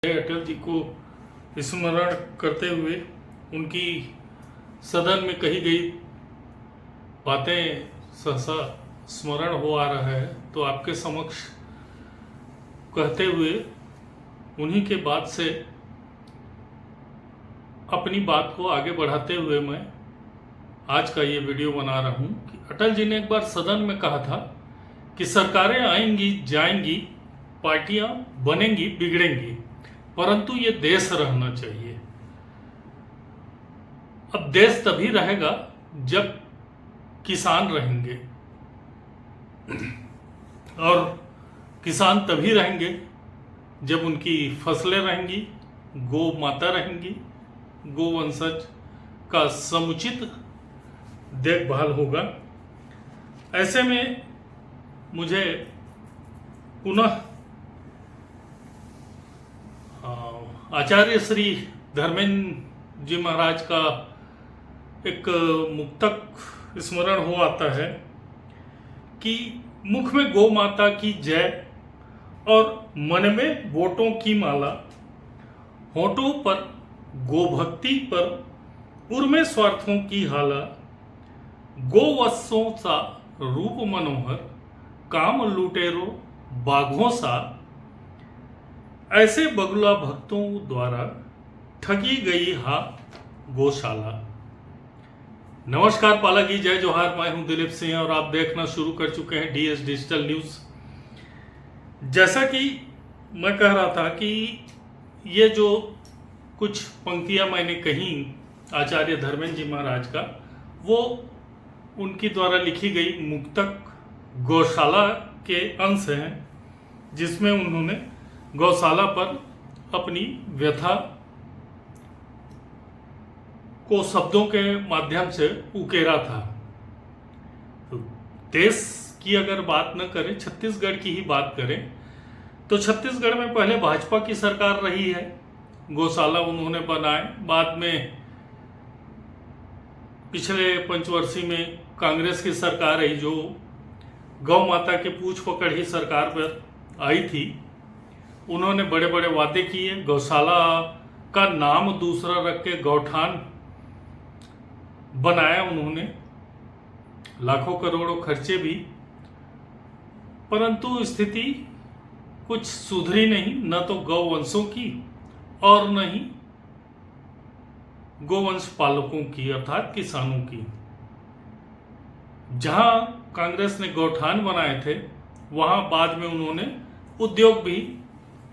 अटल जी को स्मरण करते हुए उनकी सदन में कही गई बातें सहसा स्मरण हो आ रहा है, तो आपके समक्ष कहते हुए उन्हीं के बाद से अपनी बात को आगे बढ़ाते हुए मैं आज का ये वीडियो बना रहा हूँ कि अटल जी ने एक बार सदन में कहा था कि सरकारें आएंगी जाएंगी, पार्टियां बनेंगी बिगड़ेंगी, परंतु ये देश रहना चाहिए। अब देश तभी रहेगा जब किसान रहेंगे, और किसान तभी रहेंगे जब उनकी फसलें रहेंगी, गौ माता रहेंगी, गोवंशज का समुचित देखभाल होगा। ऐसे में मुझे पुनः आचार्य श्री धर्मेंद्र जी महाराज का एक मुक्तक स्मरण हो आता है कि मुख में गौ माता की जय और मन में वोटों की माला, होठों पर गोभक्ति पर उर्मे स्वार्थों की हाला, गोवत्सों सा रूप मनोहर, काम लुटेरों बाघों सा, ऐसे बगुला भक्तों द्वारा ठगी गई हा गौशाला। नमस्कार, पाला की जय जोहार। मैं हूं दिलीप सिंह और आप देखना शुरू कर चुके हैं डीएस डिजिटल न्यूज। जैसा कि मैं कह रहा था कि ये जो कुछ पंक्तियां मैंने कही आचार्य धर्मेंद्र जी महाराज का, वो उनकी द्वारा लिखी गई मुक्तक गौशाला के अंश हैं, जिसमें उन्होंने गौशाला पर अपनी व्यथा को शब्दों के माध्यम से उकेरा था। तो देश की अगर बात न करें, छत्तीसगढ़ की ही बात करें, तो छत्तीसगढ़ में पहले भाजपा की सरकार रही है, गौशाला उन्होंने बनाए। बाद में पिछले पंचवर्षीय में कांग्रेस की सरकार आई, जो गौ माता के पूछ पकड़ ही सरकार पर आई थी। उन्होंने बड़े बड़े वादे किए, गौशाला का नाम दूसरा रख के गौठान बनाया उन्होंने, लाखों करोड़ों खर्चे भी, परंतु स्थिति कुछ सुधरी नहीं, न तो गौवंशों की और न ही गोवंश पालकों की अर्थात किसानों की। जहां कांग्रेस ने गौठान बनाए थे, वहां बाद में उन्होंने उद्योग भी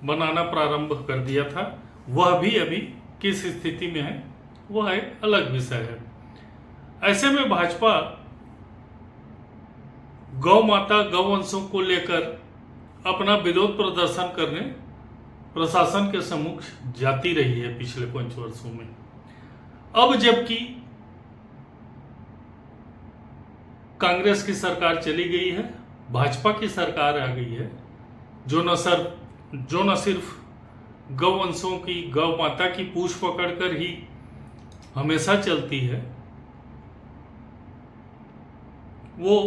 बनाना प्रारंभ कर दिया था। वह भी अभी किस स्थिति में है वह एक अलग विषय है। ऐसे में भाजपा गौ माता गौवंशों को लेकर अपना विरोध प्रदर्शन करने प्रशासन के सम्मुख जाती रही है पिछले 5 वर्षों में। अब जबकि कांग्रेस की सरकार चली गई है, भाजपा की सरकार आ गई है, जो न सिर्फ गौवंशों की, गौ माता की पूछ पकड़कर ही हमेशा चलती है, वो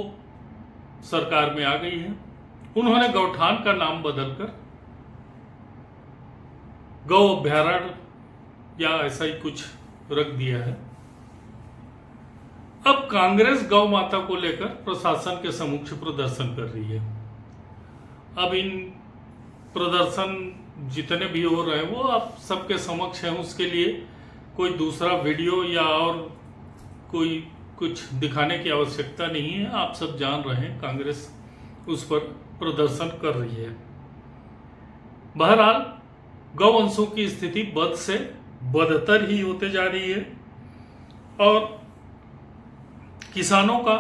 सरकार में आ गई है। उन्होंने गौठान का नाम बदलकर गौ अभ्यारण्य या ऐसा ही कुछ रख दिया है। अब कांग्रेस गौ माता को लेकर प्रशासन के सम्मुख प्रदर्शन कर रही है। अब इन प्रदर्शन जितने भी हो रहे हैं वो आप सबके समक्ष हैं, उसके लिए कोई दूसरा वीडियो या और कोई कुछ दिखाने की आवश्यकता नहीं है। आप सब जान रहे हैं कांग्रेस उस पर प्रदर्शन कर रही है। बहरहाल गौवंशों की स्थिति बद से बदतर ही होते जा रही है, और किसानों का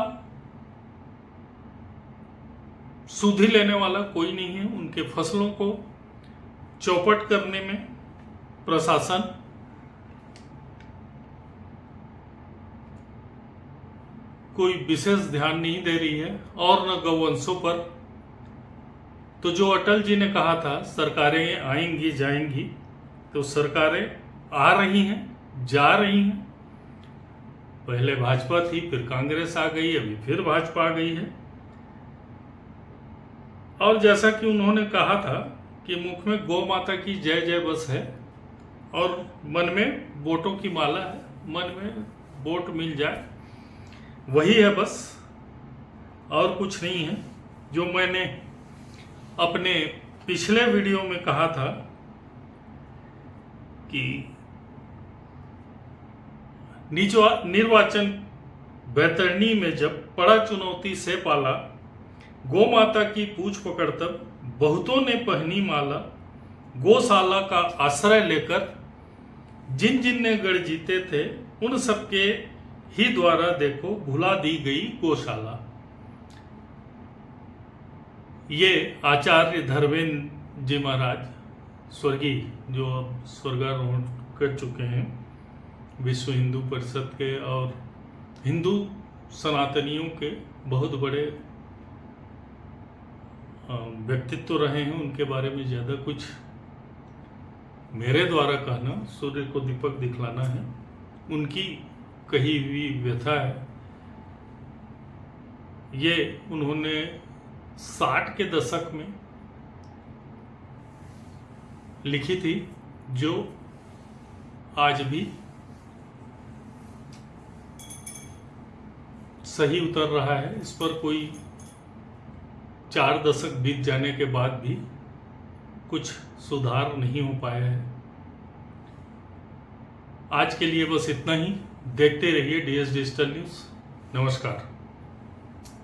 सुधि लेने वाला कोई नहीं है। उनके फसलों को चौपट करने में प्रशासन कोई विशेष ध्यान नहीं दे रही है, और न गौवंशों पर। तो जो अटल जी ने कहा था सरकारें आएंगी जाएंगी, तो सरकारें आ रही हैं, जा रही हैं। पहले भाजपा थी, फिर कांग्रेस आ गई, अभी फिर भाजपा आ गई है। और जैसा कि उन्होंने कहा था कि मुख में गौ माता की जय जय बस है और मन में वोटों की माला है, मन में वोट मिल जाए वही है बस, और कुछ नहीं है। जो मैंने अपने पिछले वीडियो में कहा था कि निर्वाचन बैतरणी में जब पड़ा चुनौती से पाला, गौ माता की पूछ पकड़ तब बहुतों ने पहनी माला, गौशाला का आश्रय लेकर जिन जिन ने गढ़ जीते थे उन सबके ही द्वारा देखो भुला दी गई गौशाला। ये आचार्य धर्मेंद्र जी महाराज स्वर्गीय, जो अब स्वर्गारोहण कर चुके हैं, विश्व हिंदू परिषद के और हिंदू सनातनियों के बहुत बड़े व्यक्तित्व रहे हैं। उनके बारे में ज़्यादा कुछ मेरे द्वारा कहना, सूर्य को दीपक दिखलाना है। उनकी कही हुई व्यथा है। ये उन्होंने 60 के दशक में लिखी थी, जो आज भी सही उतर रहा है। इस पर कोई 4 दशक बीत जाने के बाद भी कुछ सुधार नहीं हो पाया है। आज के लिए बस इतना ही। देखते रहिए DS डिजिटल न्यूज़। नमस्कार।